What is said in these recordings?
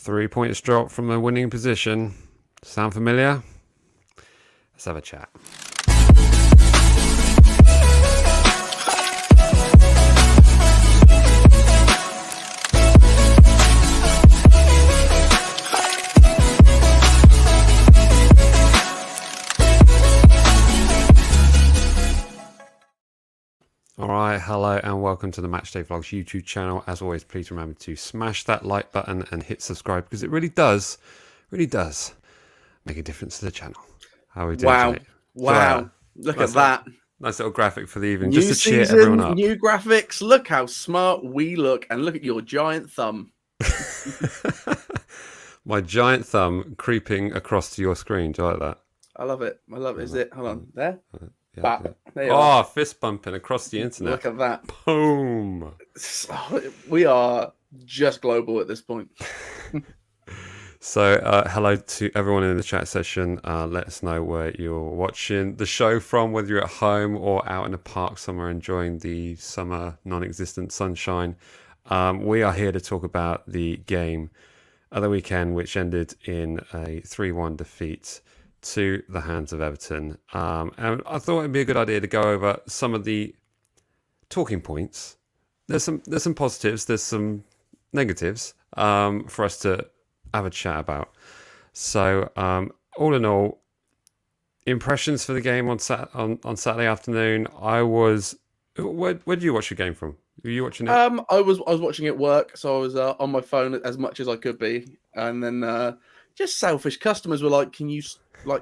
3 points drop from a winning position. Sound familiar? Let's have a chat. Alright, hello and welcome to the MatchDayVlogs YouTube channel. As always, please remember to smash that like button and hit subscribe because it really does make a difference to the channel. How are we doing today? Wow. Look at that. Nice little graphic for the evening, New just to cheer season, everyone up. new graphics. Look how smart we look and look at your giant thumb. My giant thumb creeping across to your screen. Do you like that? I love it. I love it. Is it? Hold on. There? Yeah. There you are. Fist bumping across the internet. Look at that. Boom. We are just global at this point. So, hello to everyone in the chat session. Let us know where you're watching the show from, whether you're at home or out in a park somewhere enjoying the summer non-existent sunshine. We are here to talk about the game of the weekend, which ended in a 3-1 defeat to the hands of Everton. And I thought it'd be a good idea to go over some of the talking points. There's some positives, there's some negatives for us to have a chat about. So all in all, impressions for the game on Saturday afternoon. Where did you watch the game from? Were you watching it? I was watching it at work, so I was on my phone as much as I could be, and then just selfish customers were like, "Can you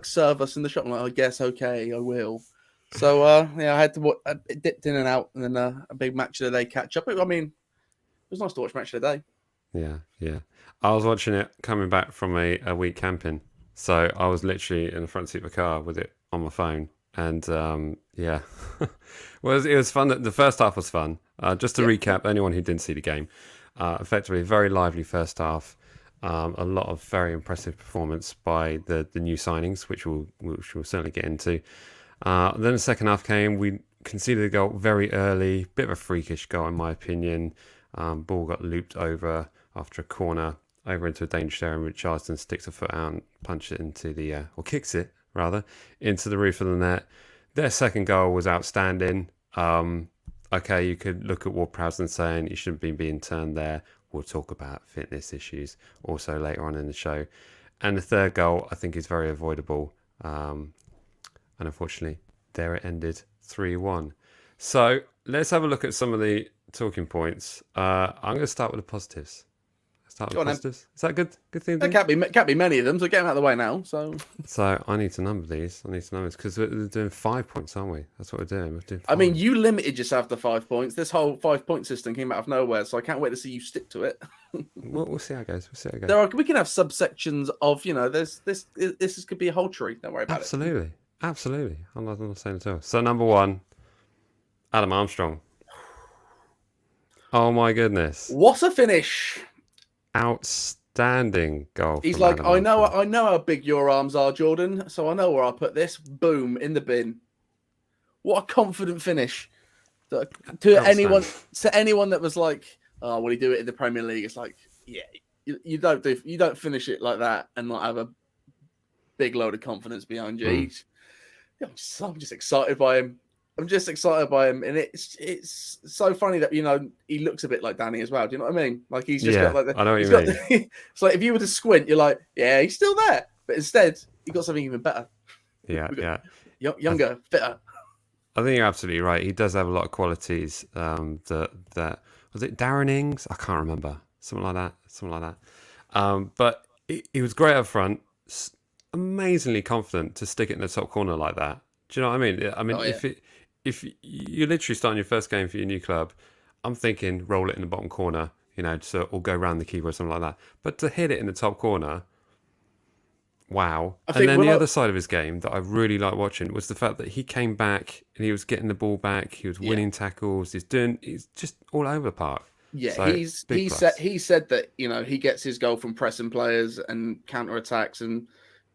serve us in the shop?" I'm like, "I guess okay, I will." So I had to I dipped in and out, and then a big match of the day catch up. I mean, it was nice to watch match of the day. Yeah. I was watching it coming back from a week camping, so I was literally in the front seat of a car with it on my phone, and it was fun. The first half was fun. Just to recap, anyone who didn't see the game, effectively a very lively first half. A lot of very impressive performance by the new signings, which we'll certainly get into. Then the second half came. We conceded a goal very early, bit of a freakish goal in my opinion. Ball got looped over after a corner over into a dangerous area, and Richardson sticks a foot out and punches it into or kicks it rather into the roof of the net. Their second goal was outstanding. Okay, you could look at Ward-Prowse and saying he shouldn't be being turned there. We'll talk about fitness issues also later on in the show. And the third goal, I think, is very avoidable. And unfortunately, there it ended 3-1. So let's have a look at some of the talking points. I'm going to start with the positives. Positives. Is that good? Good thing. There can't be many of them, so get them out of the way now. So I need to number these. Because we're doing 5 points, aren't we? That's what we're doing. We're doing 5. I mean, you limited yourself to 5 points. This whole 5-point system came out of nowhere, so I can't wait to see you stick to it. We'll see how it goes. We can have subsections of this could be a whole tree. Don't worry about it. Absolutely. I'm not saying at all. So number 1, Adam Armstrong. Oh my goodness! What a finish! Outstanding goal. He's like, I know how big your arms are, Jordan, so I know where I'll put this. Boom, in the bin. What a confident finish. To anyone that was like, oh, will he do it in the Premier League? It's like, yeah, you don't finish it like that and not have a big load of confidence behind you. I'm just excited by him. And it's so funny that he looks a bit like Danny as well. Do you know what I mean? Like he's just got like I know what you mean. It's like if you were to squint, you're like, yeah, he's still there, but instead he got something even better. Younger, fitter. I think you're absolutely right. He does have a lot of qualities. That was it. Darren Ings? I can't remember. Something like that. But he was great up front. Amazingly confident to stick it in the top corner like that. Do you know what I mean? If you're literally starting your first game for your new club, I'm thinking roll it in the bottom corner, or go around the keeper or something like that. But to hit it in the top corner, wow. And then the other side of his game that I really like watching was the fact that he came back and he was getting the ball back, he was winning tackles, he's just all over the park. Yeah, so, he said that he gets his goal from pressing players and counter attacks, and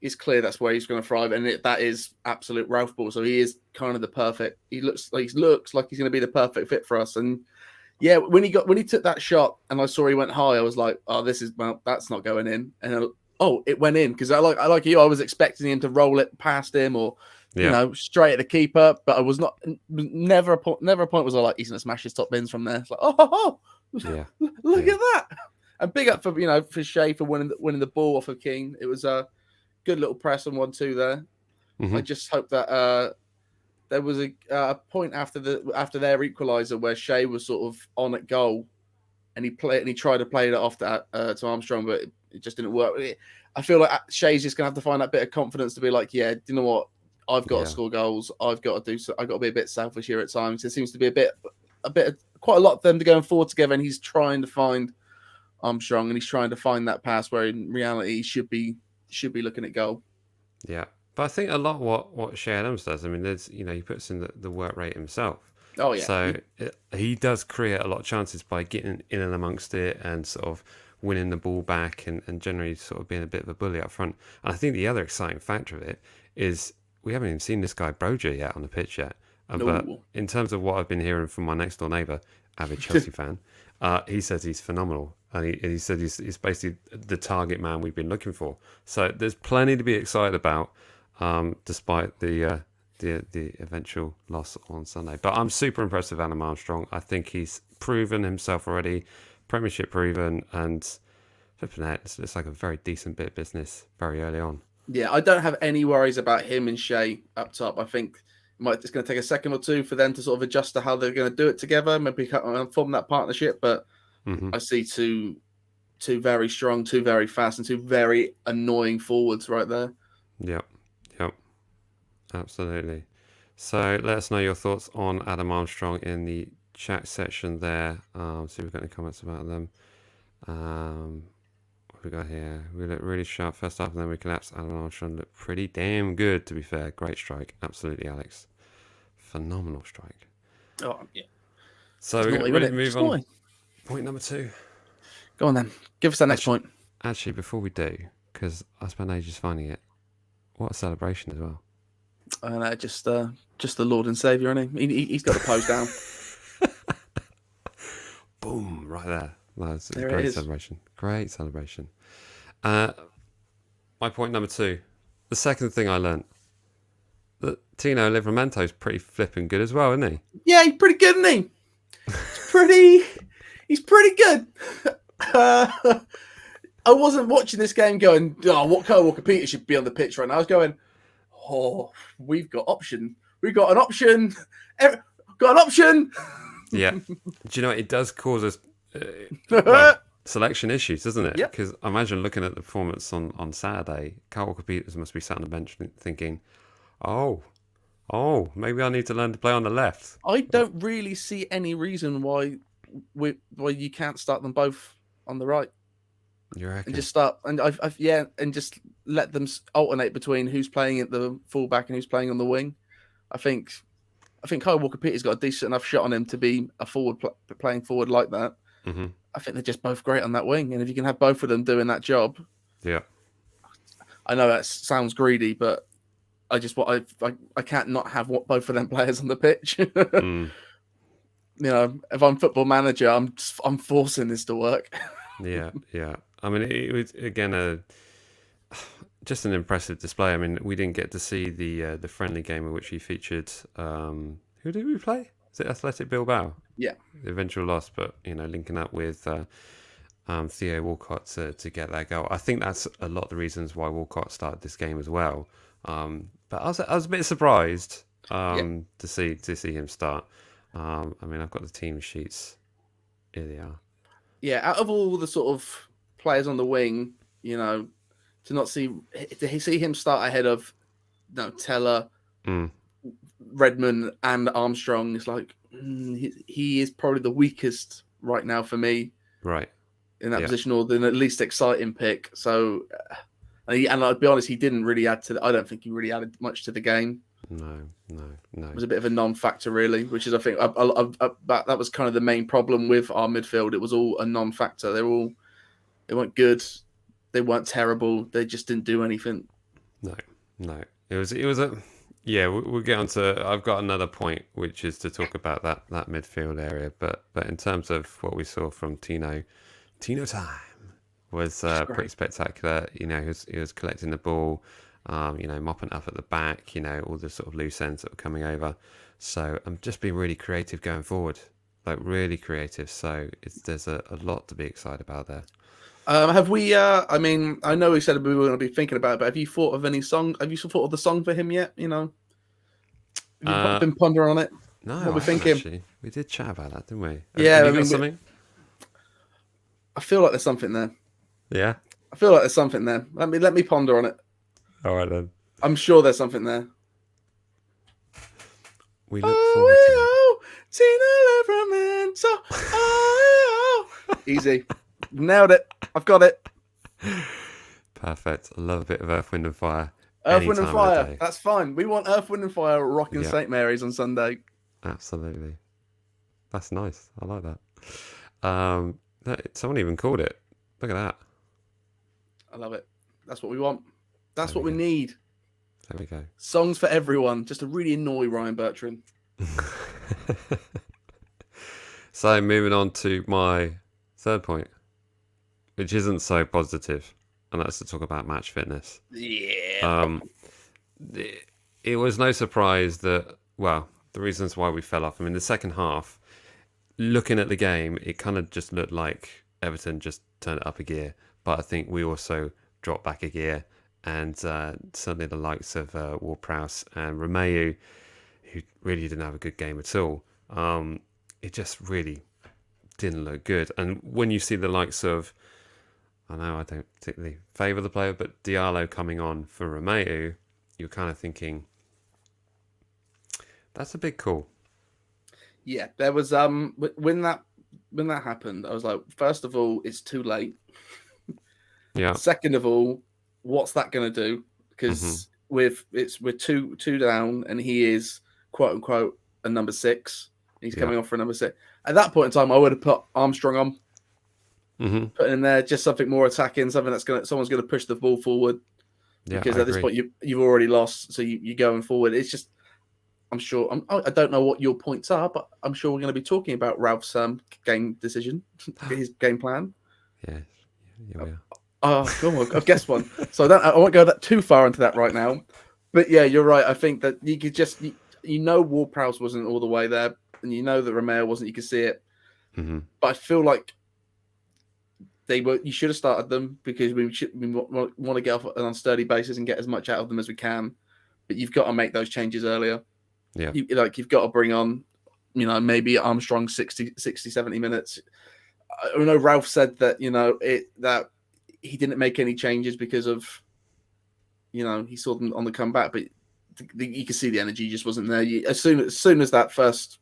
it's clear that's where he's going to thrive, and that is absolute Ralph ball. So he is kind of the perfect. He looks like he's going to be the perfect fit for us. And Yeah, when he took that shot and I saw he went high, I was like, oh, that's not going in. And it went in because I like you. I was expecting him to roll it past him or Yeah, straight at the keeper, but I was not. Never a point was I like he's gonna smash his top bins from there. It's like yeah, look yeah. at that. And big up for Shea for winning the ball off of King. It was a good little press on 1-2 there. Hmm. I just hope that there was a point after their equaliser where Shea was sort of on at goal, and he tried to play it off to Armstrong, but it just didn't work. I feel like Shea's just gonna have to find that bit of confidence to be like, yeah, do you know what? I've got to score goals. I've got to do so. I've got to be a bit selfish here at times. There seems to be quite a lot of them to going forward together, and he's trying to find Armstrong, and he's trying to find that pass where in reality he should be looking at goal. Yeah. But I think a lot what Shea Adams does, I mean, there's, he puts in the work rate himself. Oh yeah, So he does create a lot of chances by getting in and amongst it and sort of winning the ball back and generally sort of being a bit of a bully up front. And I think the other exciting factor of it is we haven't even seen this guy Broja yet on the pitch yet. But no. in terms of what I've been hearing from my next door neighbour, avid Chelsea fan, he says he's phenomenal. And he said he's basically the target man we've been looking for. So there's plenty to be excited about, despite the eventual loss on Sunday. But I'm super impressed with Adam Armstrong. I think he's proven himself already, Premiership proven, and flipping out, it's like a very decent bit of business very early on. Yeah, I don't have any worries about him and Shea up top. I think it's going to take a second or two for them to sort of adjust to how they're going to do it together, maybe form that partnership. But I see two very strong, two very fast, and two very annoying forwards right there. Yep, absolutely. So let us know your thoughts on Adam Armstrong in the chat section there. See if we've got any comments about them. What we got here? We look really sharp first half, and then we collapsed. Adam Armstrong looked pretty damn good, to be fair. Great strike, absolutely, Alex. Phenomenal strike. Oh yeah. So we're ready to move on. Point number 2. Go on then. Give us that next point. Actually, before we do, because I spent ages finding it, what a celebration as well. And just the Lord and Saviour, isn't he? He's got the pose down. Boom, right there. That's a There great it is. celebration. Great celebration. My point number 2. The second thing I learnt, that Tino Livramento's pretty flipping good as well, isn't he? Yeah, he's pretty good, isn't he? He's pretty good. I wasn't watching this game going, what Kyle Walker-Peters should be on the pitch right now. I was going, we've got option. We've got an option. Got an option. Yeah. Do you know what? It does cause us selection issues, doesn't it? Yep. Because imagine looking at the performance on Saturday. Kyle Walker-Peters must be sat on the bench thinking, maybe I need to learn to play on the left. I don't really see any reason why you can't start them both on the right. You reckon? And just start and just let them alternate between who's playing at the fullback and who's playing on the wing. I think Kyle Walker-Peters got a decent enough shot on him to be a forward playing forward like that. Mm-hmm. I think they're just both great on that wing, and if you can have both of them doing that job, Yeah. I know that sounds greedy, but I can't not have both of them players on the pitch. If I'm Football Manager, I'm forcing this to work. Yeah. I mean, it was again just an impressive display. I mean, we didn't get to see the friendly game in which he featured. Who did we play? Is it Athletic Bilbao? Yeah. The eventual loss, but linking up with Theo Walcott to get that goal. I think that's a lot of the reasons why Walcott started this game as well. But I was a bit surprised to see him start. I mean, I've got the team sheets. Here they are. Yeah, out of all the sort of players on the wing, to not see him start ahead of Teller, Redmond, and Armstrong, it's like he is probably the weakest right now for me. Right. In that position, or the least exciting pick. So, and I'll be honest, he didn't really add to. I don't think he really added much to the game. No. It was a bit of a non-factor, really, which is, I think, that was kind of the main problem with our midfield. It was all a non-factor. They weren't good. They weren't terrible. They just didn't do anything. No. It was a Yeah, we'll get on to. I've got another point, which is to talk about that midfield area. But in terms of what we saw from Tino time was It's pretty great. spectacular. He was collecting the ball, mopping up at the back. All the sort of loose ends that were coming over. So I'm just being really creative going forward, like really creative. So there's a lot to be excited about there. Have we? I mean, I know we said we were going to be thinking about it, but have you thought of any song? Have you thought of the song for him yet? Have you Uh, been pondering on it? no, What I we're haven't thinking? actually. We did chat about that, didn't we? Yeah, Have I you got mean, something? I feel like there's something there. Yeah. I feel like there's something there. Let me ponder on it. All right then. I'm sure there's something there. We look forward to it. Tina Livramento. Oh, easy. Nailed it. I've got it. Perfect. I love a bit of Earth, Wind and Fire. Earth, Any Wind and time of the Fire. day. That's fine. We want Earth, Wind and Fire rocking Yeah. St. Mary's on Sunday. Absolutely. That's nice. I like that. Someone even called it. Look at that. I love it. That's what we want. That's There what we we go. need. There we go. Songs for everyone. Just to really annoy Ryan Bertrand. So moving on to my third point, which isn't so positive, and that's to talk about match fitness. Yeah. It was no surprise that, well, the reasons why we fell off. I mean, the second half, looking at the game, it kind of just looked like Everton just turned it up a gear. But I think we also dropped back a gear. And certainly the likes of Ward-Prowse and Romeu, who really didn't have a good game at all, it just really didn't look good. And when you see the likes of, I know I don't particularly favour the player, but Diallo coming on for Romeu, you're kind of thinking, that's a big call. Yeah. There was when that happened, I was like, first of all, it's too late. Yeah. Second of all, what's that going to do? Because we're two down, and he is quote unquote a number 6. He's coming off for a number 6. At that point in time, I would have put Armstrong on, put in there just something more attacking, something that's someone's going to push the ball forward. Yeah, Because I at this agree. point you've already lost, so you're going forward. It's just, I'm sure. I don't know what your points are, but I'm sure we're going to be talking about Ralph's game decision, his game plan. Yeah, we are. Oh, go on. I've guessed one. So I won't go that too far into that right now. But yeah, you're right. I think that you could just, Ward-Prowse wasn't all the way there, and you know that Romeo wasn't. You could see it. But I feel like you should have started them because we want to get off on a sturdy basis and get as much out of them as we can. But you've got to make those changes earlier. Yeah. You've got to bring on, maybe Armstrong 60, 70 minutes. I know Ralph said that, that he didn't make any changes because of, he saw them on the comeback, but you could see the energy just wasn't there. As soon as that first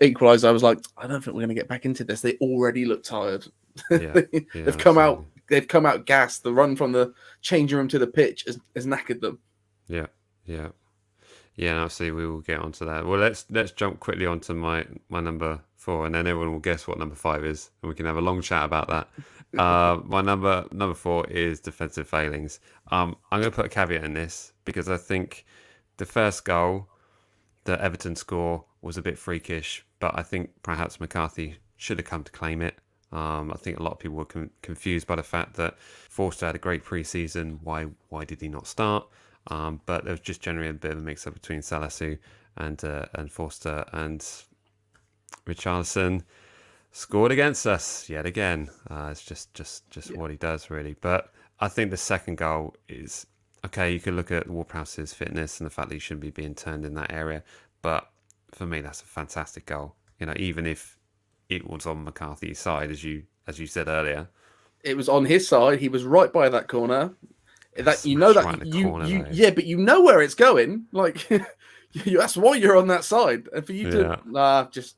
equalised, I was like, I don't think we're going to get back into this. They already look tired. Yeah. They've come out. They've come out gassed. The run from the changing room to the pitch has knackered them. Yeah. And obviously we will get onto that. Well, let's jump quickly onto my number 4, and then everyone will guess what number 5 is, and we can have a long chat about that. My number 4 is defensive failings. I'm going to put a caveat in this because I think the first goal that Everton score was a bit freakish, but I think perhaps McCarthy should have come to claim it. I think a lot of people were confused by the fact that Forster had a great pre-season. Why did he not start? But there was just generally a bit of a mix-up between Salasu and Forster, and Richarlison scored against us yet again. It's just what he does, really. But I think the second goal is okay. You can look at Ward-Prowse's fitness and the fact that he shouldn't be being turned in that area, but for me, that's a fantastic goal. Even if it was on McCarthy's side, as you said earlier, it was on his side. He was right by that corner. That right but you know where it's going. Like that's why you're on that side, and for you to just.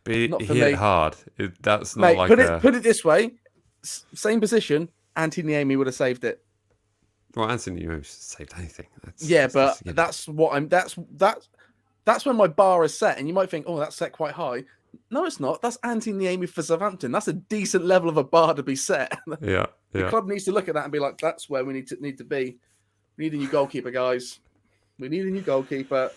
But not he for hit me. hard. That's not Mate, like put it this way: same position, Anthony Amy would have saved it. Well, Anthony Amy saved anything. That's when my bar is set, and you might think, oh, that's set quite high. No, it's not. That's Anthony Amy for Southampton. That's a decent level of a bar to be set. Yeah. The club needs to look at that and be like, that's where we need to be. We need a new goalkeeper, guys. We need a new goalkeeper.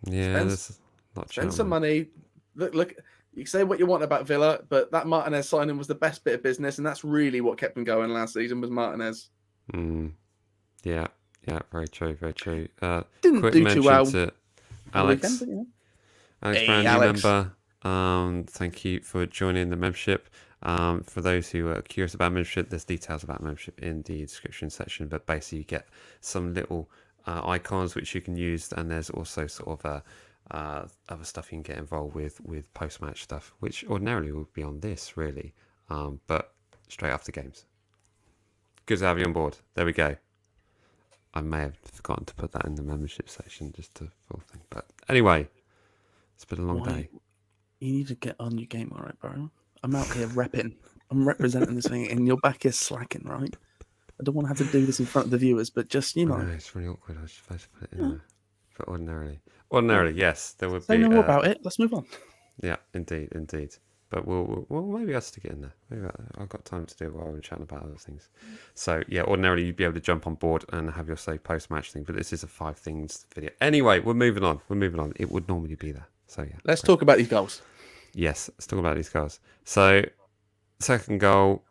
Yeah, Spend, there's not spend some money. Look. You can say what you want about Villa, but that Martinez signing was the best bit of business, and that's really what kept them going last season was Martinez. Yeah, very true, very true. Didn't Quick do too mention well to on the weekend, Alex. but you know. Alex Hey, Brown, new Alex. member. Thank you for joining the membership. For those who are curious about membership, there's details about membership in the description section. But basically, you get some little icons which you can use, and there's also sort of other stuff you can get involved with post-match stuff, which ordinarily would be on this really, but straight after games. Good to have you on board. There we go. I may have forgotten to put that in the membership section, just to full thing. But anyway, it's been a long day. You need to get on your game, all right, bro? I'm out here repping. I'm representing this thing, and your back is slacking, right? I don't want to have to do this in front of the viewers, but just, you know. No, it's really awkward. I was supposed to put it in there. But ordinarily, yes, there would Say be. no more about it. Let's move on. Yeah, indeed. But we'll maybe I'll stick it in there. Maybe I've got time to do it while we're chatting about other things. So yeah, ordinarily you'd be able to jump on board and have your say post-match thing. But this is a 5 things video. Anyway, we're moving on. It would normally be there. So yeah. Let's talk about these goals. Yes, let's talk about these goals. So, second goal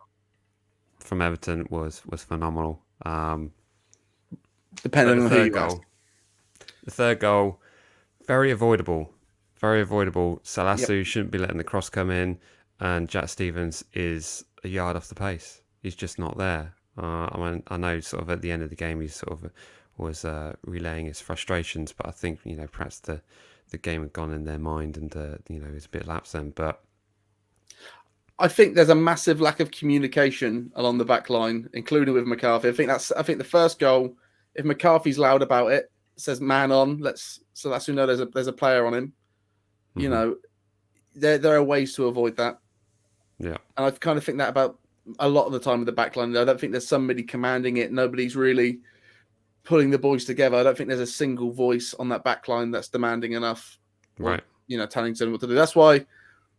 from Everton was phenomenal. Depending on who you goal, ask. the third goal, very avoidable. Salasu shouldn't be letting the cross come in, and Jack Stevens is a yard off the pace. He's just not there. I know sort of at the end of the game he sort of was relaying his frustrations, but I think perhaps the game had gone in their mind and it was a bit lapsed then. But I think there's a massive lack of communication along the back line, including with McCarthy. I think the first goal, if McCarthy's loud about it, says man on, so that's who know there's a player on him. You know, there are ways to avoid that. Yeah. And I kind of think that about a lot of the time with the back line. I don't think there's somebody commanding it. Nobody's really pulling the boys together. I don't think there's a single voice on that back line that's demanding enough. Right. Telling someone what to do. That's why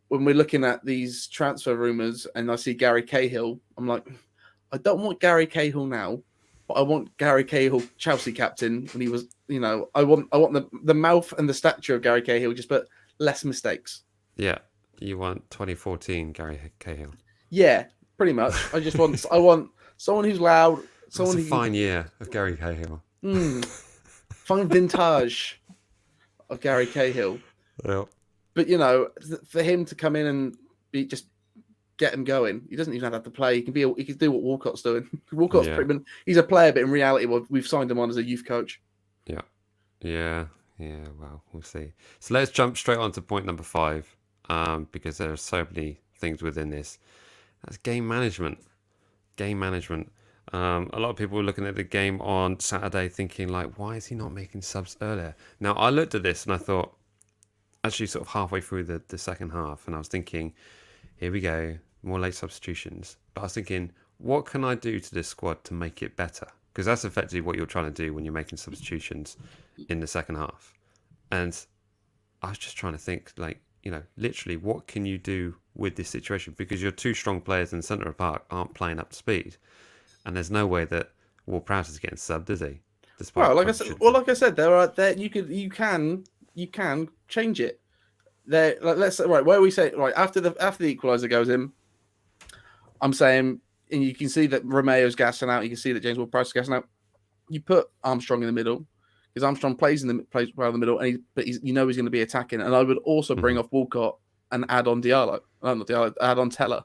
when we're looking at these transfer rumours and I see Gary Cahill, I'm like, I don't want Gary Cahill now, but I want Gary Cahill, Chelsea captain, when he was, I want the mouth and the stature of Gary Cahill, just but less mistakes. Yeah. You want 2014 Gary Cahill. Yeah, pretty much. I want someone who's loud. Someone It's a fine year of Gary Cahill. Fine vintage of Gary Cahill. Yeah. But for him to come in and just get him going, he doesn't even have to play. He can do what Walcott's doing. Walcott's he's a player, but in reality, we've signed him on as a youth coach. Yeah. Well, we'll see. So let's jump straight on to point number 5, because there are so many things within this. That's game management. A lot of people were looking at the game on Saturday thinking, like, why is he not making subs earlier? Now, I looked at this and I thought, actually sort of halfway through the second half, and I was thinking, here we go, more late substitutions. But I was thinking, what can I do to this squad to make it better? Because that's effectively what you're trying to do when you're making substitutions in the second half. And I was just trying to think, like, literally, what can you do with this situation? Because your 2 strong players in the centre of the park aren't playing up to speed. And there's no way that Ward-Prowse is getting subbed, is he? Like I said, you can change it. Where we say after the equaliser goes in, I'm saying, and you can see that Romeo's gassing out. You can see that James Ward-Prowse is gassing out. You put Armstrong in the middle because Armstrong plays well in the middle, but he's going to be attacking. And I would also bring off Walcott and add on Diallo. Not Diallo, add on Teller.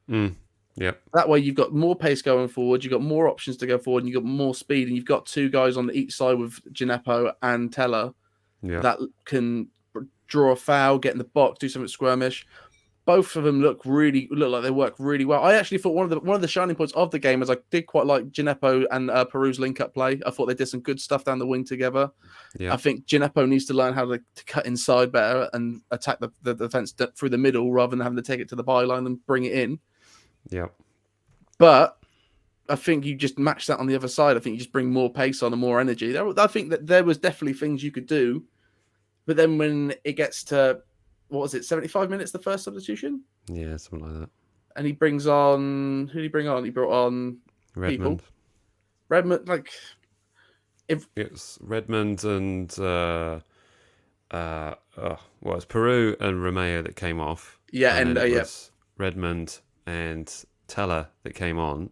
Yeah. That way you've got more pace going forward, you've got more options to go forward, and you've got more speed, and you've got 2 guys on each side with Gineppo and Teller that can draw a foul, get in the box, do something squirmish. Both of them look like they work really well. I actually thought one of the shining points of the game is I did quite like Gineppo and Peru's link-up play. I thought they did some good stuff down the wing together. Yeah. I think Gineppo needs to learn how to cut inside better and attack the defence through the middle rather than having to take it to the byline and bring it in. Yeah. But I think you just match that on the other side. I think you just bring more pace on and more energy. I think that there was definitely things you could do. But then when it gets to, 75 minutes, the first substitution? Yeah, something like that. And he brings on, who did he bring on? He brought on Redmond. People. Redmond, it's Redmond and well, it's Peru and Romeo that came off, Yeah, and and then it yeah, was Redmond and Teller that came on,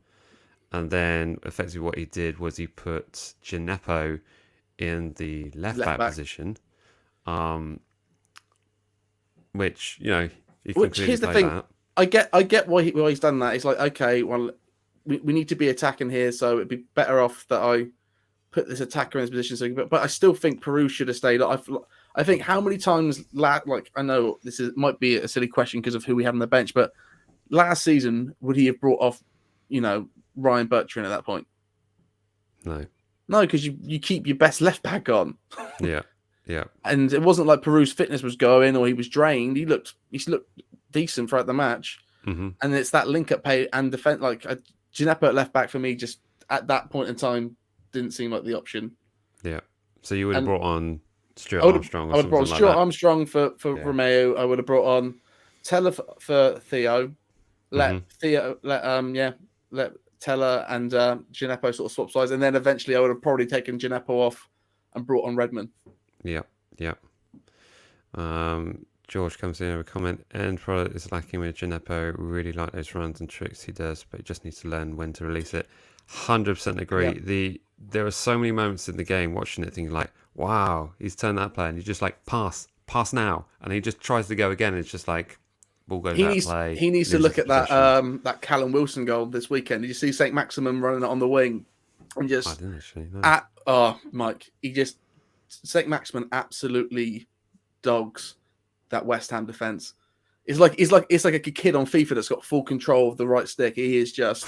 and then effectively what he did was he put Gineppo in the left left back back. position, which you can Which clearly here's the play thing, that. I get why he's done that. It's like, okay, well, we need to be attacking here, so it'd be better off that I put this attacker in his position. So, but I still think Peru should have stayed. I think how many times, like I know might be a silly question because of who we had on the bench, but last season would he have brought off, Ryan Bertrand at that point? No. No, because you keep your best left back on. Yeah. Yeah. And it wasn't like Peru's fitness was going or he was drained. He looked decent throughout the match. Mm-hmm. And it's that link up play and defense. Like Gineppo at left back for me, just at that point in time, didn't seem like the option. Yeah. So you would have brought on Stuart I would Armstrong or have brought on something like Stuart that. Armstrong for Romeo. I would have brought on Teller for Theo. Let Teller and Gineppo sort of swap sides, and then eventually I would have probably taken Gineppo off and brought on Redmond. Yeah. Yeah. George comes in with a comment. End product is lacking with Gineppo. Really like those runs and tricks he does, but he just needs to learn when to release it. 100% agree. Yeah. There are so many moments in the game watching it thinking like, wow, he's turned that play, and you're just like, pass now, and he just tries to go again. And it's just like, ball goes that play. He needs to look at that Callum Wilson goal this weekend. Did you see St. Maximum running it on the wing? And just I didn't actually. No. Mike, St. Maximum absolutely dogs that West Ham defense. It's like a kid on FIFA that's got full control of the right stick. He is just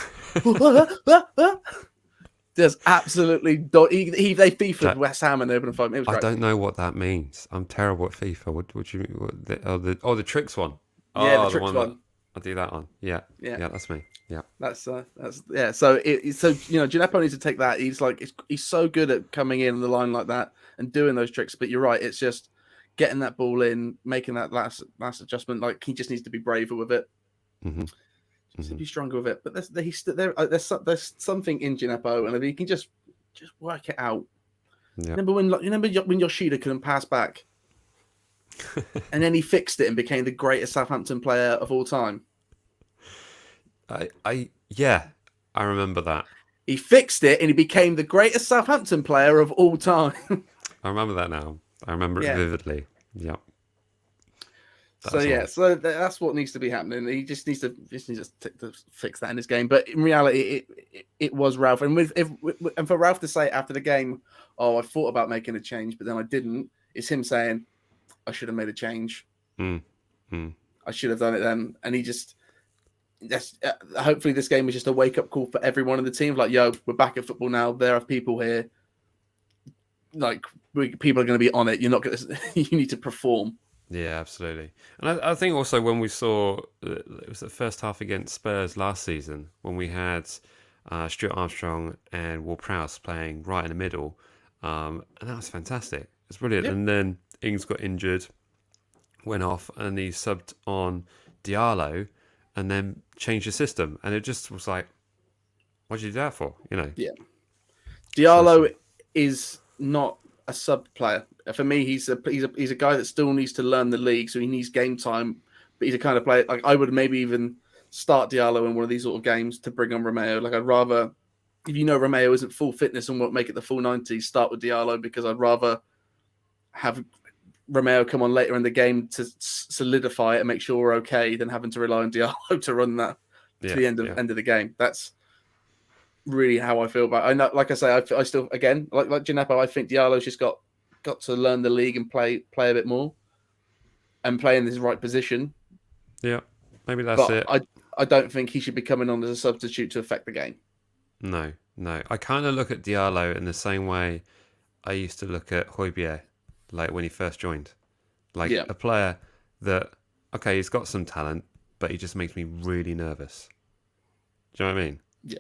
absolutely they FIFA'd West Ham and Urban Fight. I don't know what that means. I'm terrible at FIFA. What do you mean? The tricks one. Yeah, the tricks one. I'll do that one. Yeah, that's me. Yeah, that's yeah. So Gineppo needs to take that. He's so good at coming in on the line like that and doing those tricks. But you're right. It's just getting that ball in, making that last adjustment. Like he just needs to be braver with it. Mm-hmm. To be stronger with it. But there's something in Gineppo, and if he can just work it out. Yeah. Remember when Yoshida couldn't pass back, and then he fixed it and became the greatest Southampton player of all time. I remember that. He fixed it and he became the greatest Southampton player of all time. I remember that now. I remember it vividly. Yeah. So that's what needs to be happening. He just needs to fix that in his game. But in reality, it was Ralph, and for Ralph to say after the game, "Oh, I thought about making a change, but then I didn't." It's him saying, "I should have made a change. I should have done it then." And he just, hopefully, this game was just a wake up call for everyone in the team. Like, yo, we're back at football now. There are people here. Like, people are going to be on it. You're not going to. You need to perform. Yeah, absolutely. And I think also when we saw, it was the first half against Spurs last season, when we had Stuart Armstrong and Ward-Prowse playing right in the middle, and that was fantastic. It's brilliant. Yep. And then Ings got injured, went off, and he subbed on Diallo, and then changed the system. And it just was like, what did you do that for? Yeah. Diallo is not a sub player. For me, he's a guy that still needs to learn the league, so he needs game time. But he's a kind of player like I would maybe even start Diallo in one of these sort of games to bring on Romeo. Like I'd rather, if Romeo isn't full fitness and won't make it the full 90, start with Diallo, because I'd rather have Romeo come on later in the game to solidify it and make sure we're okay than having to rely on Diallo to run that to the end of the game. That's really how I feel about it. I know, like I say, I still, again, like Gineppo, I think Diallo's just got to learn the league and play a bit more and play in his right position. Yeah, maybe that's it. I don't think he should be coming on as a substitute to affect the game. No. I kind of look at Diallo in the same way I used to look at Højbjerg, like when he first joined. Like a player that, okay, he's got some talent, but he just makes me really nervous. Do you know what I mean? Yeah.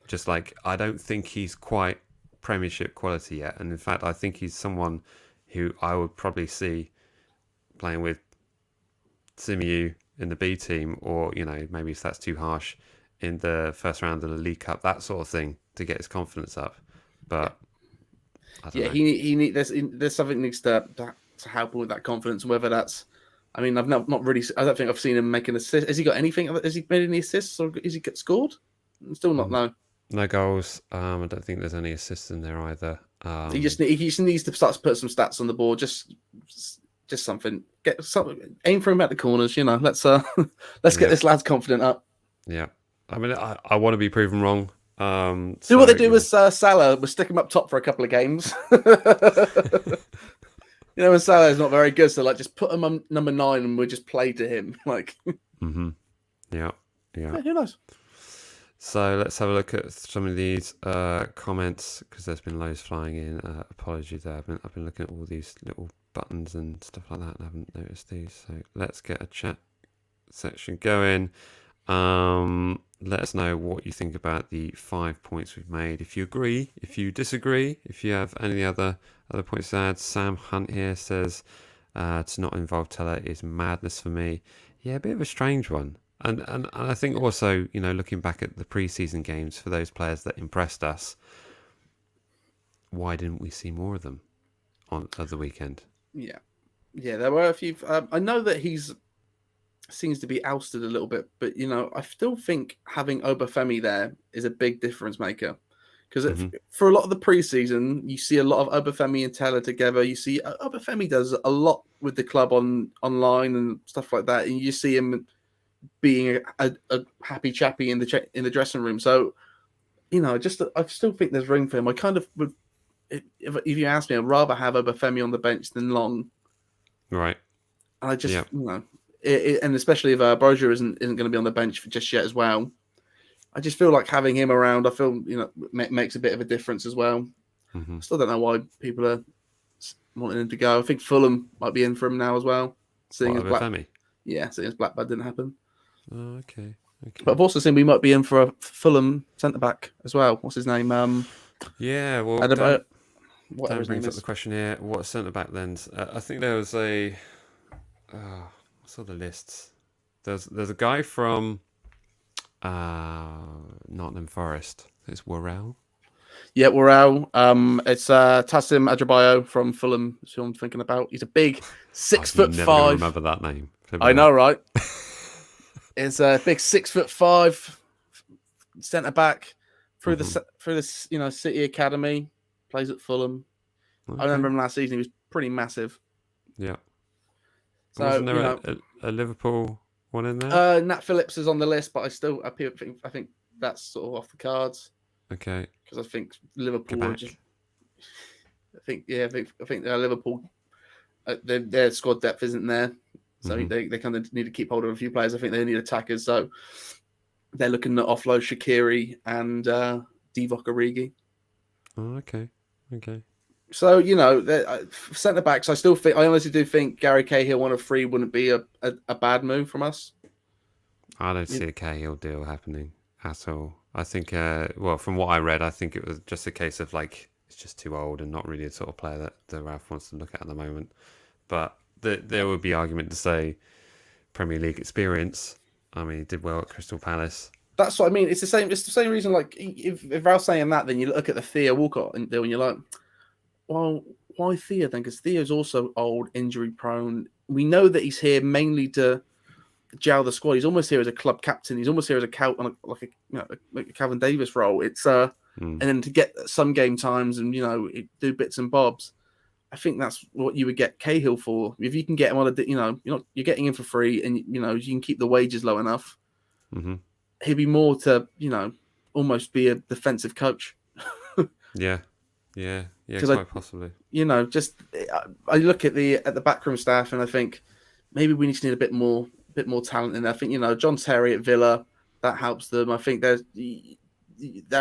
Just like, I don't think he's quite Premiership quality yet. And in fact, I think he's someone who I would probably see playing with Simiyu in the B team, or, maybe if that's too harsh, in the first round of the League Cup, that sort of thing, to get his confidence up. But I don't Yeah, know. he need there's something needs to help him with that confidence, and whether that's. I mean, I've not really. I don't think I've seen him make an assist. Has he got anything? Has he made any assists or has he scored? Still not. Mm, No. no goals. I don't think there's any assists in there either. He just needs to start to put some stats on the board. Just something. Get something. Aim for him at the corners. Let's let's get this lad's confident up. Yeah. I mean, I want to be proven wrong. Do what they do you with Salah. We'll stick him up top for a couple of games. When Salah's not very good, so just put him on number 9 and we'll just play to him. Yeah. Who knows? So let's have a look at some of these comments because there's been loads flying in. Apologies there. I've been looking at all these little buttons and stuff like that and I haven't noticed these. So let's get a chat section going. Let us know what you think about the 5 points we've made. If you agree, if you disagree, if you have any other points to add. Sam Hunt here says to not involve Teller is madness for me. Yeah, a bit of a strange one. And I think also, looking back at the pre-season games for those players that impressed us, why didn't we see more of them at the weekend? Yeah, there were a few. I know that he's seems to be ousted a little bit, but I still think having Obafemi there is a big difference maker. Because for a lot of the preseason, you see a lot of Obafemi and Taylor together. You see Obafemi does a lot with the club online and stuff like that, and you see him being a happy chappy in the dressing room. So, I still think there's room for him. I kind of would, if you ask me, I'd rather have Obafemi on the bench than Long. Right. I just, and especially if Brozier isn't going to be on the bench just yet as well. I just feel like having him around, I feel, makes a bit of a difference as well. I still don't know why people are wanting him to go. I think Fulham might be in for him now as well. Seeing as Blackburn didn't happen. Oh, okay. But I've also seen we might be in for a Fulham centre-back as well. What's his name? Yeah, well, Dan brings up the question here. What centre-back then? I think there was I saw the lists. There's a guy from Nottingham Forest. It's Worrell. Yeah, Worrell. It's Tassim Adebayo from Fulham. That's who I'm thinking about. He's a big 6'5". Never remember that name. I know, right? It's a big 6'5" centre back through the City Academy. Plays at Fulham. Okay. I remember him last season. He was pretty massive. Yeah. So wasn't there a Liverpool one in there? Nat Phillips is on the list, but I think that's sort of off the cards. Okay. Because I think Liverpool are just. I think Liverpool. Their squad depth isn't there, so they kind of need to keep hold of a few players. I think they need attackers, so they're looking to offload Shaqiri and Divock Origi. Oh, okay. So centre backs. I honestly do think Gary Cahill 1 of 3 wouldn't be a bad move from us. I don't see a Cahill deal happening at all. I think, from what I read, I think it was just a case of it's just too old and not really the sort of player that the Ralph wants to look at the moment. But there would be argument to say Premier League experience. I mean, he did well at Crystal Palace. That's what I mean. It's the same reason. If Ralph's saying that, then you look at the Theo Walcott and you're like, well, why Theo then? Because Theo's also old, injury prone. We know that he's here mainly to gel the squad. He's almost here as a club captain. He's almost here as a Calvin Davis role. It's and then to get some game times and do bits and bobs. I think that's what you would get Cahill for. If you can get him on you're getting him for free, and you can keep the wages low enough. He'd be more to almost be a defensive coach. Yeah, quite possibly. I look at the backroom staff and I think maybe we need a bit more talent in there. I think John Terry at Villa, that helps them. I think there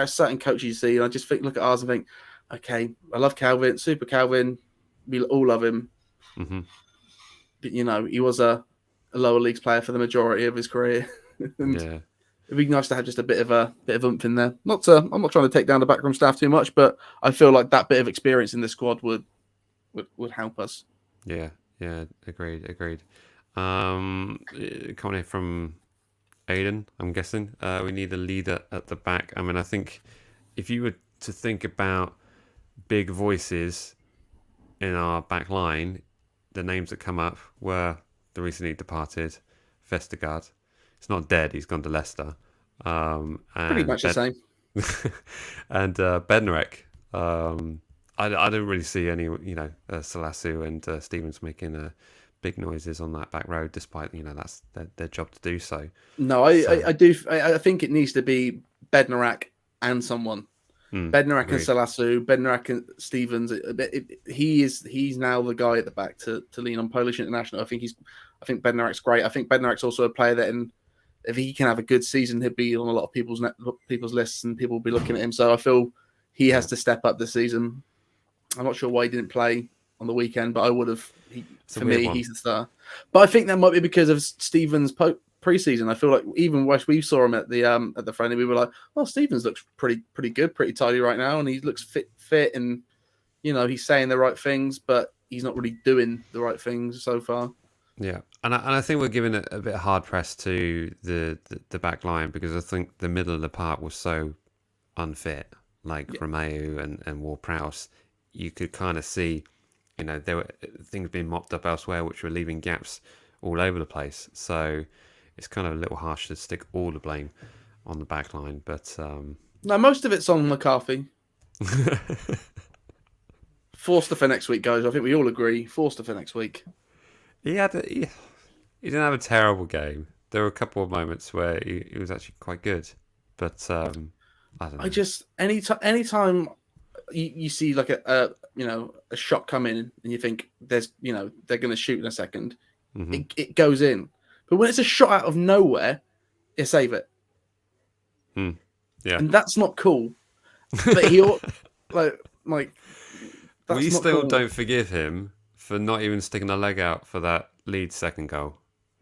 are certain coaches you see, and I just look at ours and think, okay, I love Calvin, Super Calvin, we all love him. But he was a lower leagues player for the majority of his career. And it'd be nice to have just a bit of oomph in there. I'm not trying to take down the backroom staff too much, but I feel like that bit of experience in the squad would help us. Yeah, agreed. Coming here from Aiden, I'm guessing. We need a leader at the back. I mean, I think if you were to think about big voices in our back line, the names that come up were the recently departed Vestergaard. He's not dead. He's gone to Leicester. Pretty And much the same. and Bednarek. I don't really see any, Salasu and Stevens making big noises on that back row, despite that's their job to do so. No, I do. I think it needs to be Bednarek and someone. Bednarek and Salasu, Bednarek and Stevens. He's now the guy at the back to lean on Polish international. I think Bednarek's great. I think Bednarek's also a player that, if he can have a good season, he'll be on a lot of people's lists, and people will be looking at him. So I feel he has to step up this season. I'm not sure why he didn't play on the weekend, but I would have. For me, he's the star. But I think that might be because of Stevens' preseason. I feel like even when we saw him at the friendly, we were like, "Oh, Stevens looks pretty good, pretty tidy right now, and he looks fit, and he's saying the right things, but he's not really doing the right things so far." Yeah, and I think we're giving it a bit of hard press to the back line, because I think the middle of the park was so unfit, like Romeu and Ward-Prowse. You could kind of see, there were things being mopped up elsewhere, which were leaving gaps all over the place. So it's kind of a little harsh to stick all the blame on the back line. But no, most of it's on McCarthy. Forster for next week, guys. I think we all agree. Forster for next week. He didn't have a terrible game. There were a couple of moments where he was actually quite good. But I don't know. I just anytime you see like a shot come in and you think they're going to shoot in a second, it goes in. But when it's a shot out of nowhere, you save it. Yeah, and that's not cool. But he like that's we not still cool. don't forgive him for not even sticking a leg out for that Leeds second goal.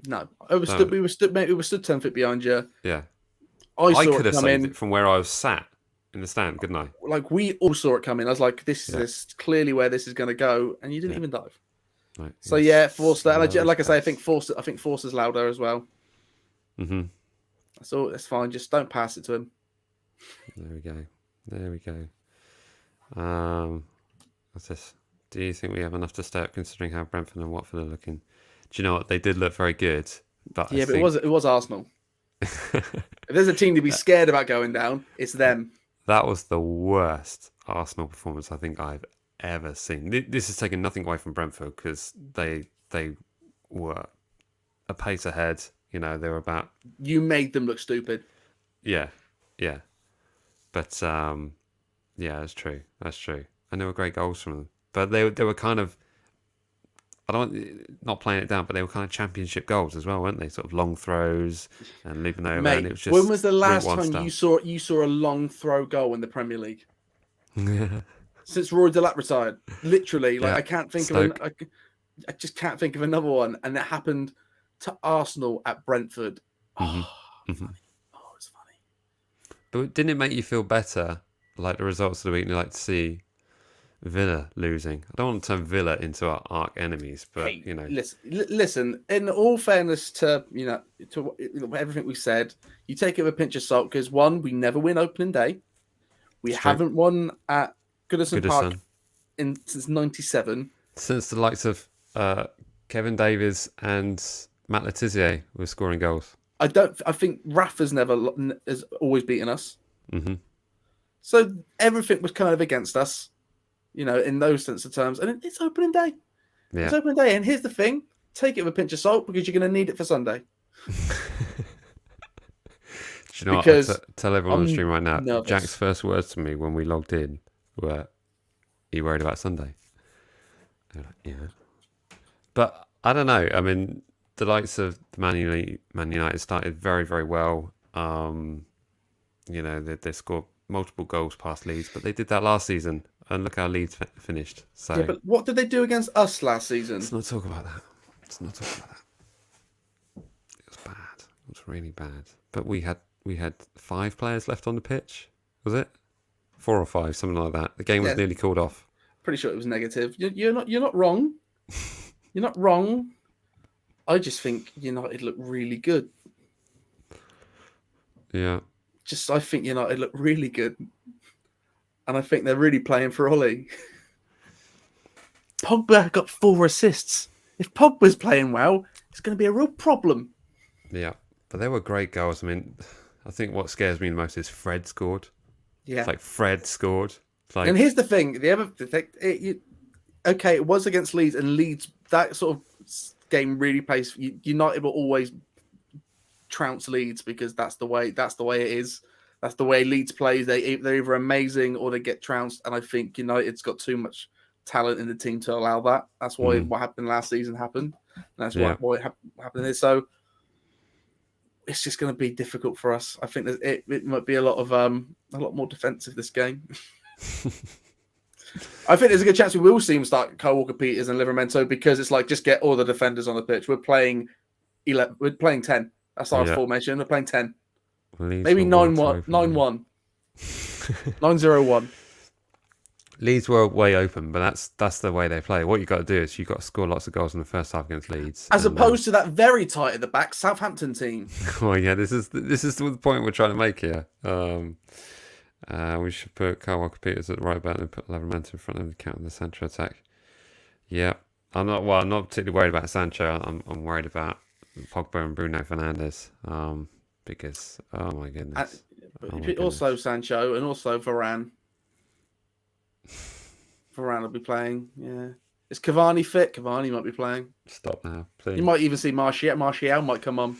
No, we were stood 10 feet behind you. Yeah, I could have saved it from where I was sat in the stand, couldn't I? Like, we all saw it coming. I was like, this is clearly where this is going to go, and you didn't even dive. Right. So Forster, and like I say, I think Forster's louder as well. So that's fine. Just don't pass it to him. There we go. What's this? Do you think we have enough to stay up, considering how Brentford and Watford are looking? Do you know what? They did look very good, but but it was Arsenal. If there's a team to be scared about going down, it's them. That was the worst Arsenal performance I think I've ever seen. This has taken nothing away from Brentford, because they were a pace ahead. They were about. You made them look stupid. Yeah. But that's true. And there were great goals from them, but they were kind of. Not playing it down, but they were kind of championship goals as well, weren't they? Sort of long throws and looping over. Mate, and it was just when was the last time stuff. you saw a long throw goal in the Premier League? Since Roy Delap retired, literally. Like, I can't think Stoke. I just can't think of another one, and it happened to Arsenal at Brentford. Funny. Oh, it's funny. But didn't it make you feel better, like the results of the week? And like to see Villa losing. I don't want to turn Villa into our arch enemies, but listen. In all fairness to everything we said, you take it with a pinch of salt, because one, we never win opening day. We haven't won at Goodison Park since '97. Since the likes of Kevin Davies and Matt Letizia were scoring goals. I think Rafa's has always beaten us. So everything was kind of against us. In those sense of terms. And it's opening day. Yeah. It's opening day. And here's the thing. Take it with a pinch of salt, because you're going to need it for Sunday. Do you know what? Tell everyone on the stream right now. Nervous. Jack's first words to me when we logged in were, "Are you worried about Sunday?" Like, yeah. But I don't know. I mean, the likes of Man United started very, very well. They scored multiple goals past Leeds, but they did that last season. And look how Leeds finished. So yeah, but what did they do against us last season? Let's not talk about that. It was bad. It was really bad. But we had 5 players left on the pitch. Was it 4 or 5, something like that? The game was nearly called off. Pretty sure it was negative. You're not wrong. You're not wrong. I just think United look really good. Yeah. I think United look really good. and I think they're really playing for Ollie. Pogba got 4 assists. If Pogba's playing well, it's going to be a real problem. Yeah, but they were great goals. I mean, I think what scares me the most is Fred scored. Yeah. It's like Fred scored. It's like, And here's the thing: okay, it was against Leeds, and Leeds, that sort of game really plays. United will always trounce Leeds because that's the way it is. That's the way Leeds plays. They're either amazing or they get trounced. And I think United's got too much talent in the team to allow that. That's why what happened last season happened. And that's why it happened here. So it's just going to be difficult for us. I think that it might be a lot more defensive this game. I think there's a good chance we will see him start Kyle Walker-Peters and Livramento because it's like just get all the defenders on the pitch. We're playing 11. We're playing 10. That's our formation. We're playing 10. Maybe 9-1, 9-1, 9-0-1. Leeds were way open, but that's the way they play. What you got to do is you've got to score lots of goals in the first half against Leeds, as opposed to that very tight at the back Southampton team. Well, yeah, this is the point we're trying to make here. We should put Kyle Walker-Peters at the right back and put Livramento in front of the counter the Sancho attack. Yeah, I'm not particularly worried about Sancho. I'm worried about Pogba and Bruno Fernandes. Because oh my goodness. Also Sancho and also Varane. Varane will be playing. Yeah. Is Cavani fit? Cavani might be playing. Stop now, please. You might even see Martial. Martial might come on.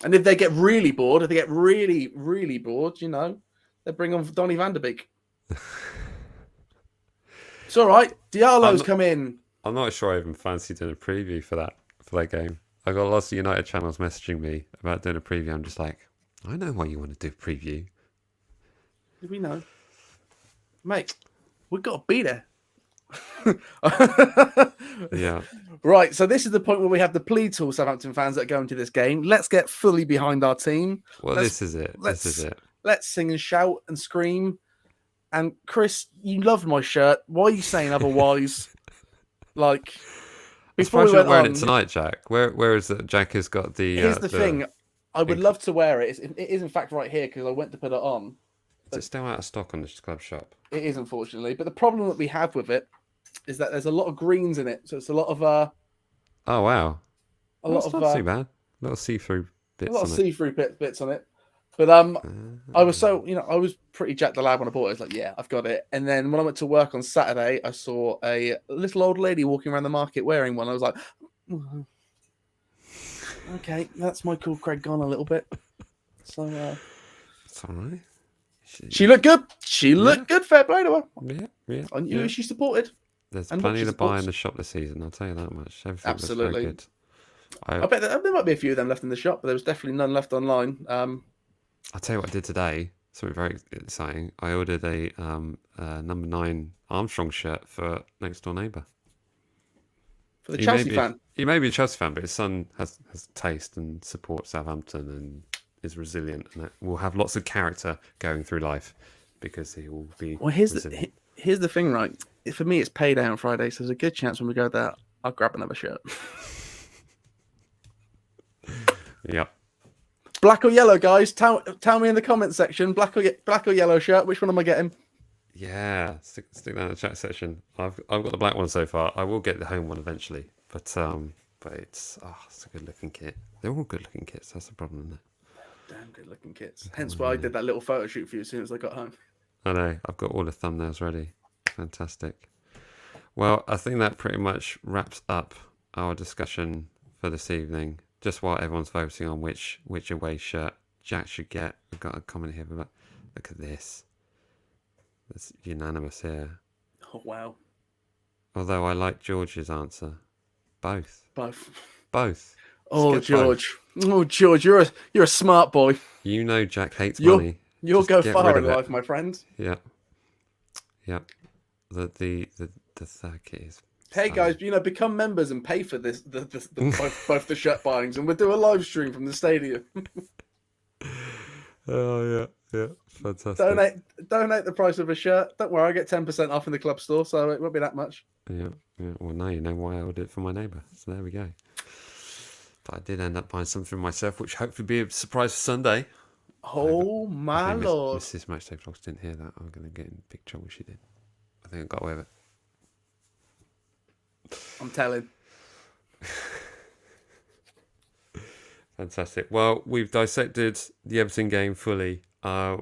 And if they get really bored, they bring on Donny van de Beek. It's all right. Diallo's come in. I'm not sure I even fancy doing a preview for that game. I got lots of United channels messaging me about doing a preview. I'm just like, I know why you want to do a preview. We know. Mate, we've got to be there. Yeah. Right, so this is the point where we have the plea to all Southampton fans that go into this game. Let's get fully behind our team. Well, this is it. Let's sing and shout and scream. And Chris, you loved my shirt. Why are you saying otherwise? Like, before we went wearing on, it tonight, Jack. Where is it? Jack has got the. Here's the thing. I would love to wear it. It is in fact right here because I went to put it on. Is it still out of stock on the club shop? It is, unfortunately. But the problem that we have with it is that there's a lot of greens in it. So it's a lot of oh wow. That's not too bad. Little see-through bits. A lot of see-through bits on it. But I was I was pretty jacked the lad when I bought it. I was like, yeah, I've got it. And then when I went to work on Saturday, I saw a little old lady walking around the market wearing one. I was like, okay, that's my cool Craig gone a little bit. So it's all right. She looked good. She looked good. Fair play to her. Yeah. I knew who she supported. There's plenty to buy in the shop this season. I'll tell you that much. Everything Absolutely. Looks very good. I bet there might be a few of them left in the shop, but there was definitely none left online. I'll tell you what I did today. Something very exciting. I ordered a number 9 Armstrong shirt for next door neighbour. For the Chelsea fan. He may be a Chelsea fan, but his son has taste and supports Southampton and is resilient and will have lots of character going through life because he will be. Well, here's the thing, right? For me, it's payday on Friday, so there's a good chance when we go there, I'll grab another shirt. Yep. Black or yellow, guys? Tell me in the comment section. Black or yellow shirt. Which one am I getting? Yeah, stick that in the chat section. I've got the black one so far. I will get the home one eventually, but it's a good looking kit. They're all good looking kits. That's the problem, isn't it? Damn good looking kits. Hence why I did that little photo shoot for you as soon as I got home. I know. I've got all the thumbnails ready. Fantastic. Well, I think that pretty much wraps up our discussion for this evening. Just while everyone's focusing on which away shirt Jack should get. I've got a comment here about, look at this. It's unanimous here. Oh, wow. Although I like George's answer. Both. Oh, George. Both. Oh, George, you're a smart boy. You know Jack hates money. You'll go far in life, my friend. Yeah. The third kit is. Hey guys, become members and pay for this both the shirt buyings, and we'll do a live stream from the stadium. Oh yeah, fantastic. Donate the price of a shirt. Don't worry, I get 10% off in the club store, so it won't be that much. Yeah. Well, now you know why I ordered it for my neighbour. So there we go. But I did end up buying something myself, which hopefully be a surprise for Sunday. Oh I my think lord! Mrs. MatchDayVlogs didn't hear that. I'm going to get in big trouble. She did. I think I got away with it. I'm telling. Fantastic. Well, we've dissected the Everton game fully. Are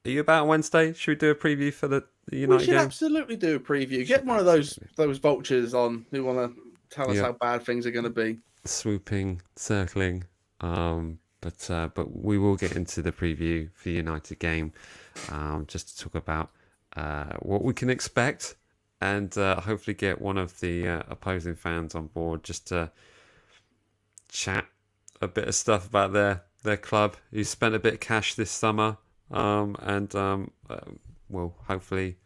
you about on Wednesday? Should we do a preview for the United We should game? absolutely do a preview. Get one of those vultures on who want to tell us how bad things are going to be. Swooping, circling. But we will get into the preview for the United game, just to talk about what we can expect, and hopefully get one of the opposing fans on board just to chat a bit of stuff about their club, who spent a bit of cash this summer, and will hopefully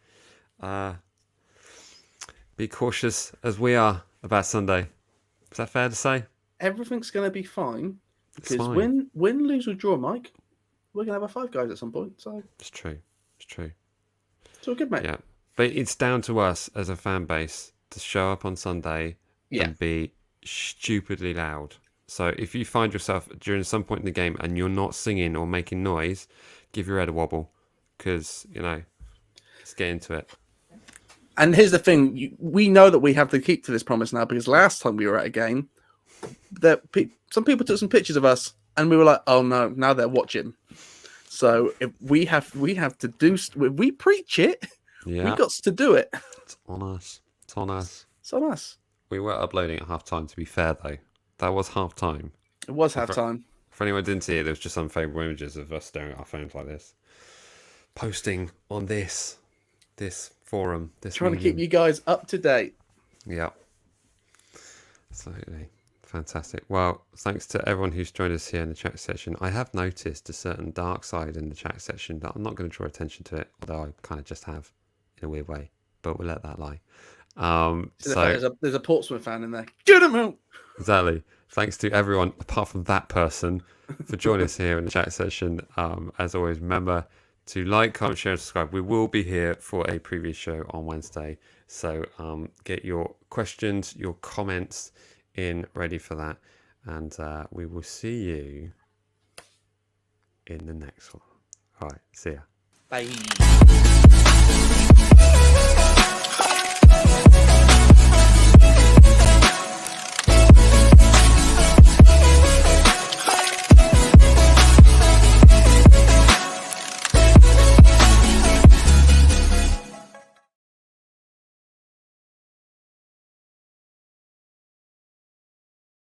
be cautious as we are about Sunday. Is that fair to say? Everything's going to be fine. Because fine. win, lose, or draw, Mike, we're going to have a Five Guys at some point. So It's true. it's all good, mate. Yeah. But it's down to us as a fan base to show up on Sunday and be stupidly loud. So if you find yourself during some point in the game and you're not singing or making noise, give your head a wobble, because, let's get into it. And here's the thing. We know that we have to keep to this promise now, because last time we were at a game, some people took some pictures of us and we were like, oh no, now they're watching. So if we have to do, if we preach it, we got to do it. It's on us. It's on us. It's on us. We were uploading at half time, to be fair, though. That was half time. It was half time. For anyone who didn't see it, there was just unfavorable images of us staring at our phones like this, posting on this forum, Trying to keep you guys up to date. Yeah. Absolutely. Fantastic. Well, thanks to everyone who's joined us here in the chat section. I have noticed a certain dark side in the chat section that I'm not going to draw attention to it, although I kind of just have in a weird way, but we'll let that lie. There's a Portsmouth fan in there. Get him out! Exactly. Thanks to everyone, apart from that person, for joining us here in the chat session. As always, remember to like, comment, share, and subscribe. We will be here for a preview show on Wednesday. So get your questions, your comments in ready for that. And we will see you in the next one. All right. See ya. Bye.